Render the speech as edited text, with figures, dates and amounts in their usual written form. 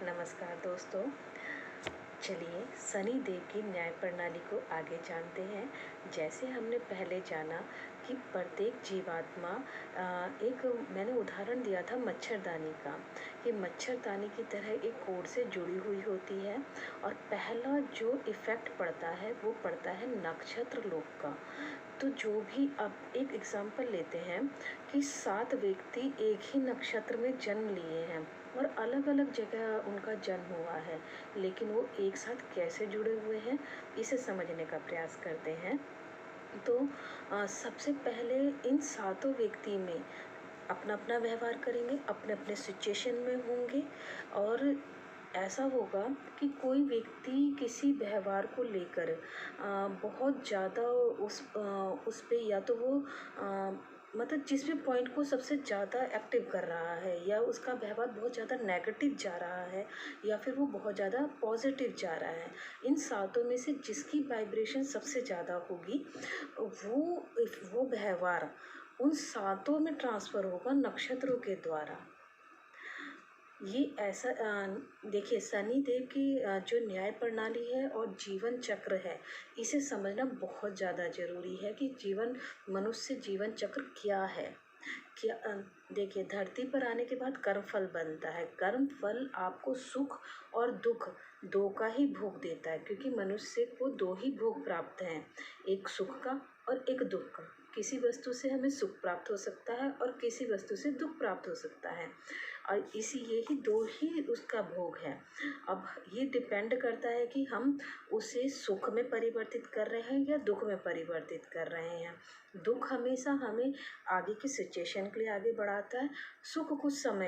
नमस्कार दोस्तों। चलिए शनि देव की न्याय प्रणाली को आगे जानते हैं। जैसे हमने पहले जाना कि प्रत्येक जीवात्मा एक मैंने उदाहरण दिया था मच्छरदानी का, कि मच्छरदानी की तरह एक कोड से जुड़ी हुई होती है और पहला जो इफ़ेक्ट पड़ता है वो पड़ता है नक्षत्र लोक का। तो जो भी अब एक एग्जांपल लेते हैं कि 7 व्यक्ति एक ही नक्षत्र में जन्म लिए हैं और अलग अलग जगह उनका जन्म हुआ है, लेकिन वो एक साथ कैसे जुड़े हुए हैं इसे समझने का प्रयास करते हैं। तो सबसे पहले इन सातों व्यक्ति में अपना अपना व्यवहार करेंगे, अपने अपने सिचुएशन में होंगे और ऐसा होगा कि कोई व्यक्ति किसी व्यवहार को लेकर बहुत ज़्यादा उस पे या तो वो मतलब जिस भी पॉइंट को सबसे ज़्यादा एक्टिव कर रहा है या उसका व्यवहार बहुत ज़्यादा नेगेटिव जा रहा है या फिर वो बहुत ज़्यादा पॉजिटिव जा रहा है, इन सातों में से जिसकी वाइब्रेशन सबसे ज़्यादा होगी वो व्यवहार उन सातों में ट्रांसफ़र होगा नक्षत्रों के द्वारा। ये ऐसा देखिए शनि देव की जो न्याय प्रणाली है और जीवन चक्र है, इसे समझना बहुत ज़्यादा ज़रूरी है कि मनुष्य जीवन चक्र क्या है। क्या देखिए धरती पर आने के बाद कर्म फल बनता है। कर्म फल आपको सुख और दुख दो का ही भोग देता है, क्योंकि मनुष्य को दो ही भोग प्राप्त हैं, एक सुख का और एक दुख का। किसी वस्तु से हमें सुख प्राप्त हो सकता है और किसी वस्तु से दुख प्राप्त हो सकता है और यही दो ही उसका भोग है। अब ये डिपेंड करता है कि हम उसे सुख में परिवर्तित कर रहे हैं या दुख में परिवर्तित कर रहे हैं। दुख हमेशा हमें आगे की सिचुएशन के लिए आगे बढ़ाता है, सुख कुछ समय